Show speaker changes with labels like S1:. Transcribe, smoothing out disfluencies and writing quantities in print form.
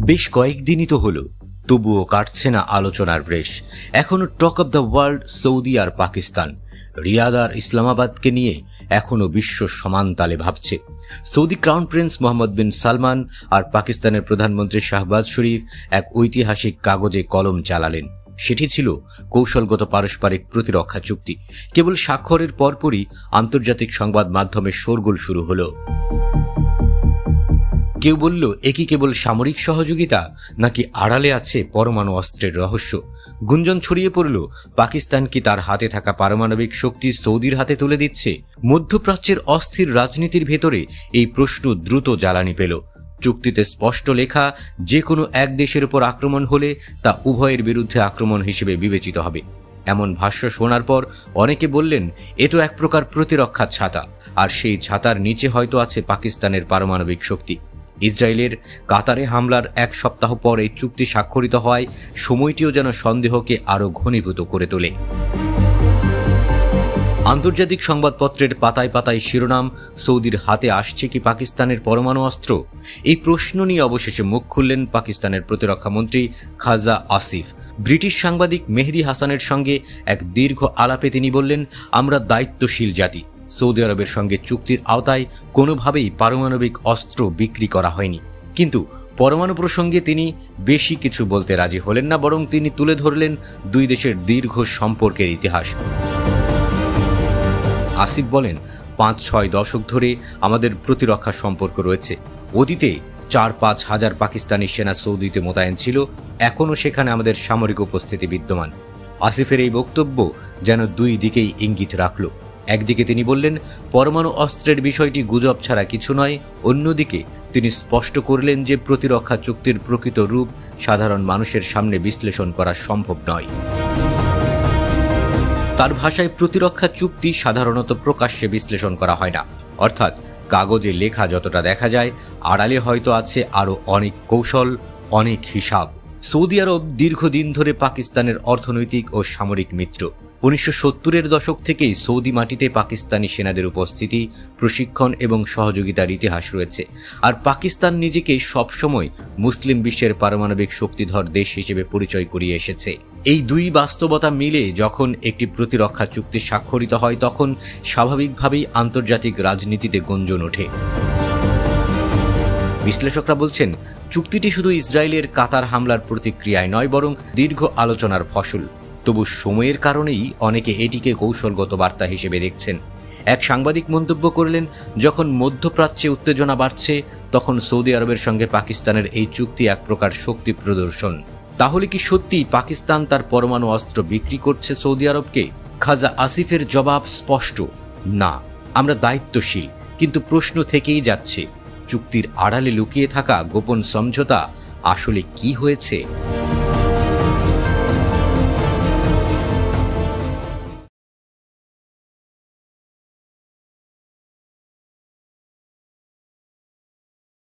S1: বেশ কয়েকদিনই তো হলো, তবুও কাটছে না আলোচনার রেশ। এখনো talk of the world Saudi আর পাকিস্তান। রিয়াদ আর ইসলামাবাদকে নিয়ে এখনো বিশ্ব সমান তালে ভাবছে। Saudi crown prince Mohammed bin Salman আর পাকিস্তানের প্রধানমন্ত্রী শাহবাজ শরীফ এক ঐতিহাসিক কাগজে কলম চালালেন। সেটি ছিল কৌশলগত পারস্পরিক প্রতিরক্ষা চুক্তি। কেবল স্বাক্ষরের পরপরই আন্তর্জাতিক সংবাদ মাধ্যমে শোরগোল শুরু হলো। কেউ বলল, এ কি কেবল সামরিক সহযোগিতা, নাকি আড়ালে আছে পরমাণু অস্ত্রের রহস্য? গুঞ্জন ছড়িয়ে পড়ল, পাকিস্তান কি তার হাতে থাকা পারমাণবিক শক্তি সৌদির হাতে তুলে দিচ্ছে? মধ্যপ্রাচ্যের অস্থির রাজনীতির ভেতরে এই প্রশ্ন দ্রুত জ্বালানি পেল। চুক্তিতে স্পষ্ট লেখা, যে কোনো এক দেশের উপর আক্রমণ হলে তা উভয়ের বিরুদ্ধে আক্রমণ হিসেবে বিবেচিত হবে। এমন ভাষ্য শোনার পর অনেকে বললেন, এ তো এক প্রকার প্রতিরক্ষা ছাতা, আর সেই ছাতার নিচে হয়তো আছে পাকিস্তানের পারমাণবিক শক্তি। ইসরায়েলের কাতারে হামলার এক সপ্তাহ পর এই চুক্তি স্বাক্ষরিত হওয়ায় সময়টিও যেন সন্দেহকে আরও ঘনীভূত করে তোলে। আন্তর্জাতিক সংবাদপত্রের পাতায় পাতায় শিরোনাম, সৌদির হাতে আসছে কি পাকিস্তানের পরমাণু অস্ত্র? এই প্রশ্ন নিয়ে অবশেষে মুখ খুললেন পাকিস্তানের প্রতিরক্ষা মন্ত্রী খাজা আসিফ। ব্রিটিশ সাংবাদিক মেহেদি হাসানের সঙ্গে এক দীর্ঘ আলাপে তিনি বললেন, আমরা দায়িত্বশীল জাতি। সৌদি আরবের সঙ্গে চুক্তির আওতায় কোনোভাবেই পারমাণবিক অস্ত্র বিক্রি করা হয়নি। কিন্তু পরমাণু প্রসঙ্গে তিনি বেশি কিছু বলতে রাজি হলেন না, বরং তিনি তুলে ধরলেন দুই দেশের দীর্ঘ সম্পর্কের ইতিহাস। আসিফ বলেন, ৫-৬ দশক ধরে আমাদের প্রতিরক্ষা সম্পর্ক রয়েছে। অতীতে ৪-৫ হাজার পাকিস্তানি সেনা সৌদিতে মোতায়েন ছিল, এখনও সেখানে আমাদের সামরিক উপস্থিতি বিদ্যমান। আসিফের এই বক্তব্য যেন দুই দিকেই ইঙ্গিত রাখল। একদিকে তিনি বললেন, পরমাণু অস্ত্রের বিষয়টি গুজব ছাড়া কিছু নয়। অন্যদিকে তিনি স্পষ্ট করলেন যে প্রতিরক্ষা চুক্তির প্রকৃত রূপ সাধারণ মানুষের সামনে বিশ্লেষণ করা সম্ভব নয়। তার ভাষায়, প্রতিরক্ষা চুক্তি সাধারণত প্রকাশ্যে বিশ্লেষণ করা হয় না, অর্থাৎ কাগজে লেখা যতটা দেখা যায়, আড়ালে হয়তো আছে আরও অনেক কৌশল, অনেক হিসাব। সৌদি আরব দীর্ঘদিন ধরে পাকিস্তানের অর্থনৈতিক ও সামরিক মিত্র। ১৯৭০-এর দশক থেকেই সৌদি মাটিতে পাকিস্তানি সেনাদের উপস্থিতি, প্রশিক্ষণ এবং সহযোগিতার ইতিহাস রয়েছে। আর পাকিস্তান নিজেকে সবসময় মুসলিম বিশ্বের পারমাণবিক শক্তিধর দেশ হিসেবে পরিচয় করিয়ে এসেছে। এই দুই বাস্তবতা মিলে যখন একটি প্রতিরক্ষা চুক্তি স্বাক্ষরিত হয়, তখন স্বাভাবিকভাবেই আন্তর্জাতিক রাজনীতিতে গুঞ্জন ওঠে। বিশ্লেষকরা বলছেন, চুক্তিটি শুধু ইসরায়েলের কাতার হামলার প্রতিক্রিয়ায় নয়, বরং দীর্ঘ আলোচনার ফসল। তবু সময়ের কারণেই অনেকে এটিকে কৌশলগত বার্তা হিসেবে দেখছেন। এক সাংবাদিক মন্তব্য করলেন, যখন মধ্যপ্রাচ্যে উত্তেজনা বাড়ছে, তখন সৌদি আরবের সঙ্গে পাকিস্তানের এই চুক্তি এক প্রকার শক্তি প্রদর্শন। তাহলে কি সত্যি পাকিস্তান তার পরমাণু অস্ত্র বিক্রি করছে সৌদি আরবকে? খাজা আসিফের জবাব স্পষ্ট, না, আমরা দায়িত্বশীল। কিন্তু প্রশ্ন থেকেই যাচ্ছে, চুক্তির আড়ালে লুকিয়ে থাকা গোপন সমঝোতা আসলে কি হয়েছে?